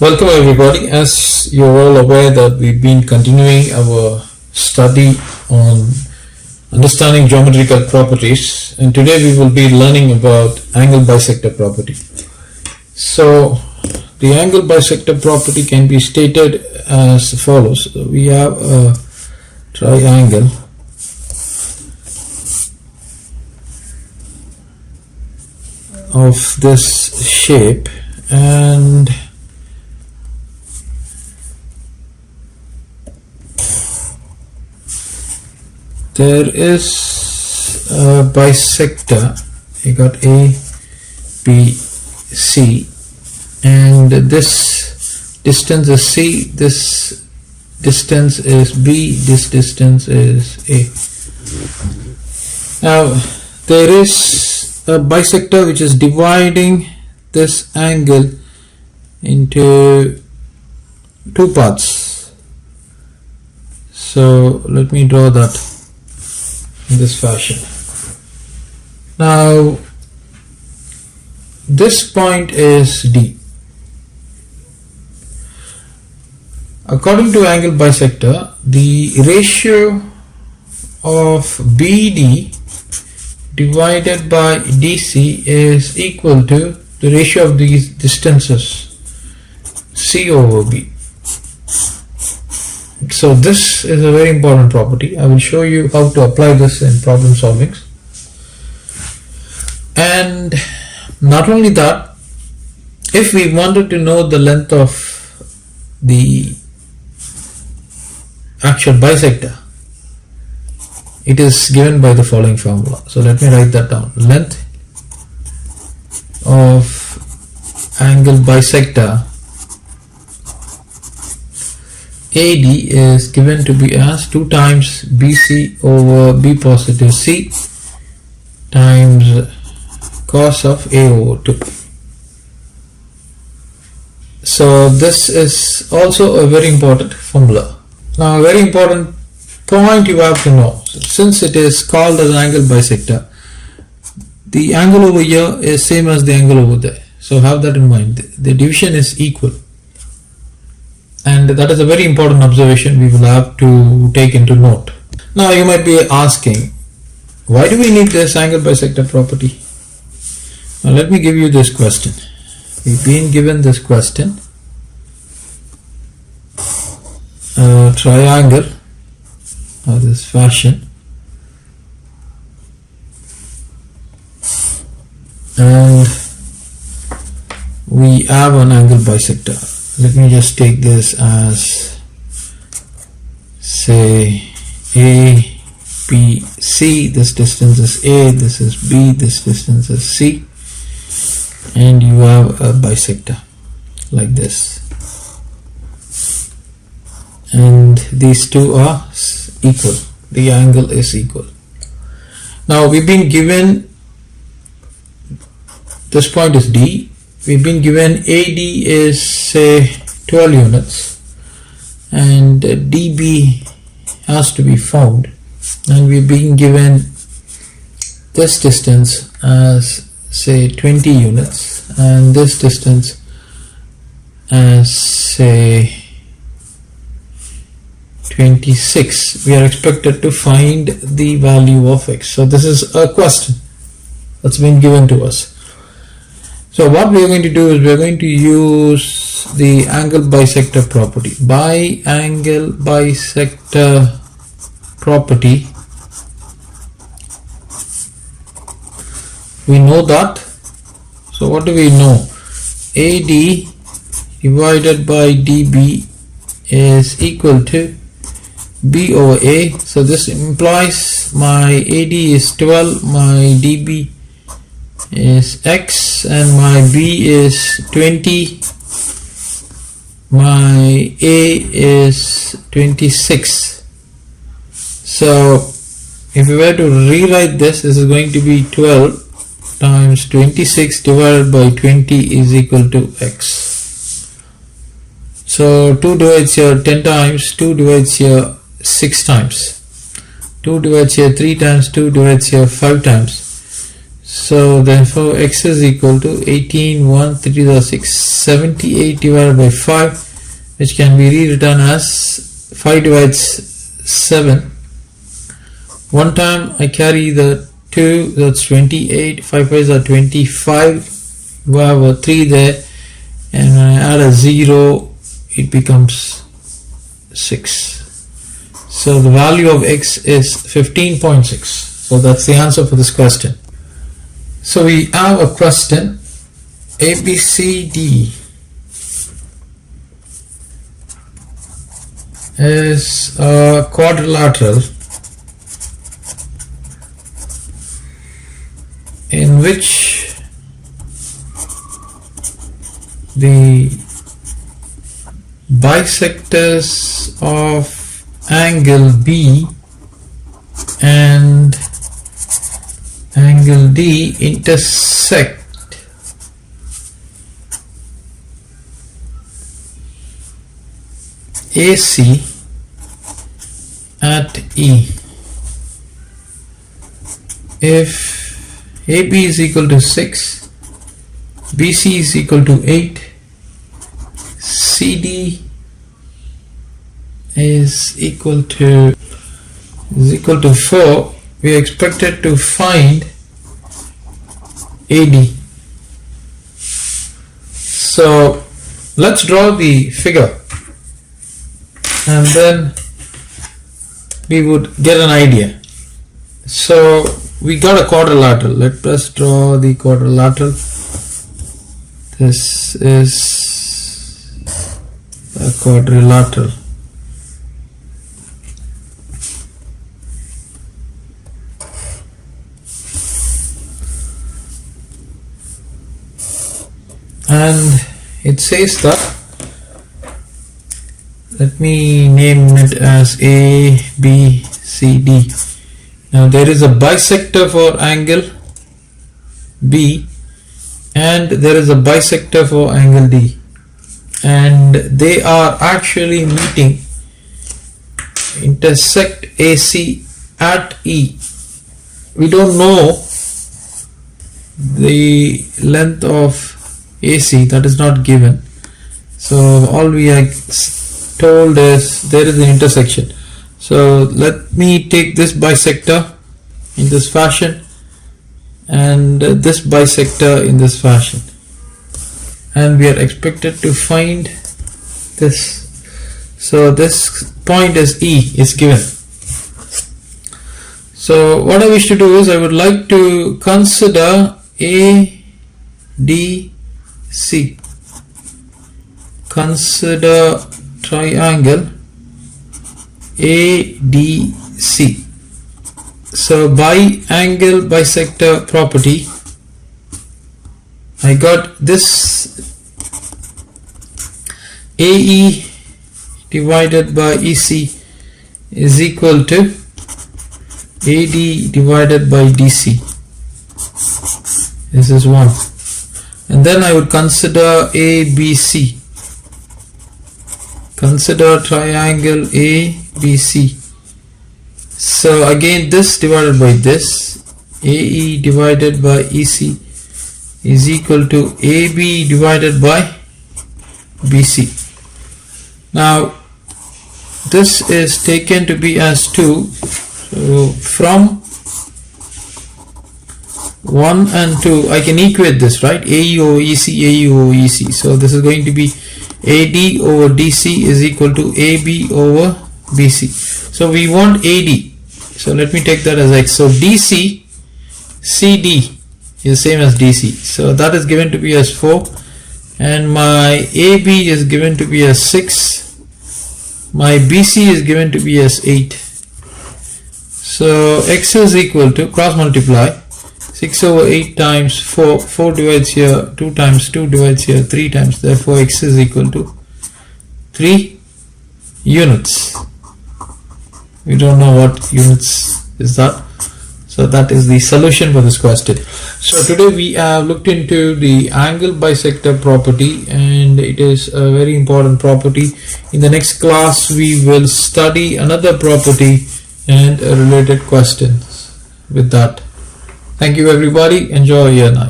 Welcome everybody. As you're all aware that we've been continuing our study on understanding geometrical properties, and today we will be learning about angle bisector property. So the angle bisector property can be stated as follows. We have a triangle of this shape, and there is a bisector. You got A, B, C, and this distance is C, this distance is B, this distance is A. Now there is a bisector which is dividing this angle into two parts. So let me draw that in this fashion. Now this point is D. According to angle bisector, the ratio of BD divided by DC is equal to the ratio of these distances C over B. So this is a very important property. I will show you how to apply this in problem solving. And not only that, if we wanted to know the length of the actual bisector, it is given by the following formula. So let me write that down. Length of angle bisector AD is given to be as 2 times BC over B positive C times cos of A over 2. So this is also a very important formula. Now a very important point you have to know, since it is called as angle bisector, the angle over here is same as the angle over there. So have that in mind. The division is equal. And that is a very important observation we will have to take into note. Now you might be asking, why do we need this angle bisector property? Now let me give you this question. We've been given this question. A triangle of this fashion, and we have an angle bisector. Let me just take this as, say, A, B, C. This distance is A, this is B, this distance is C, and you have a bisector like this, and these two are equal. The angle is equal. Now we've been given this point is D. We've been given AD is, say, 12 units, and DB has to be found, and we've been given this distance as, say, 20 units, and this distance as, say, 26. We are expected to find the value of x. So this is a question that's been given to us. So what we are going to do is we are going to use the angle bisector property. By angle bisector property, we know that. So what do we know? AD divided by DB is equal to B over A. So this implies my AD is 12, my DB is x, and my B is 20, my A is 26. So if we were to rewrite this, this is going to be 12 times 26 divided by 20 is equal to x. So 2 divides here 10 times, 2 divides here 6 times, 2 divides here 3 times, 2 divides here 5 times. So therefore x is equal to 18, 1, 3 to the 6, 78 divided by 5, which can be rewritten as 5 divides 7. One time I carry the 2, that's 28, 5 5s are 25, we have a 3 there, and when I add a 0, it becomes 6. So the value of x is 15.6. So that's the answer for this question. So we have a question, ABCD is a quadrilateral in which the bisectors of angle B and angle D intersect AC at E. If AB is equal to 6, BC is equal to 8, CD is equal to 4, we are expected to find AD. So let's draw the figure and then we would get an idea. So we got a quadrilateral. Let us draw the quadrilateral. This is a quadrilateral. And it says that, let me name it as A, B, C, D. Now there is a bisector for angle B and there is a bisector for angle D, and they are actually meeting, intersect AC at E. We don't know the length of AC, that is not given, so all we are told is there is an intersection. So let me take this bisector in this fashion and this bisector in this fashion, and we are expected to find this. So this point is E is given. So what I wish to do is I would like to consider ADC. Consider triangle ADC. So by angle bisector property, I got this AE divided by EC is equal to AD divided by DC. This is 1. And then I would consider ABC. Consider triangle ABC. So again this divided by this, AE divided by EC is equal to AB divided by BC. Now this is taken to be as 2. So from 1 and 2 I can equate this, right? AE over EC, AE over EC. So this is going to be AD over DC is equal to AB over BC. So we want AD. So let me take that as X. So DC CD is same as DC. So that is given to be as 4. And my AB is given to be as 6. My BC is given to be as 8. So X is equal to, cross multiply, 6 over 8 times 4, 4 divides here, 2 times 2 divides here, 3 times, therefore X is equal to 3 units. We don't know what units is that. So that is the solution for this question. So today we have looked into the angle bisector property, and it is a very important property. In the next class we will study another property and related questions with that. Thank you everybody. Enjoy your night.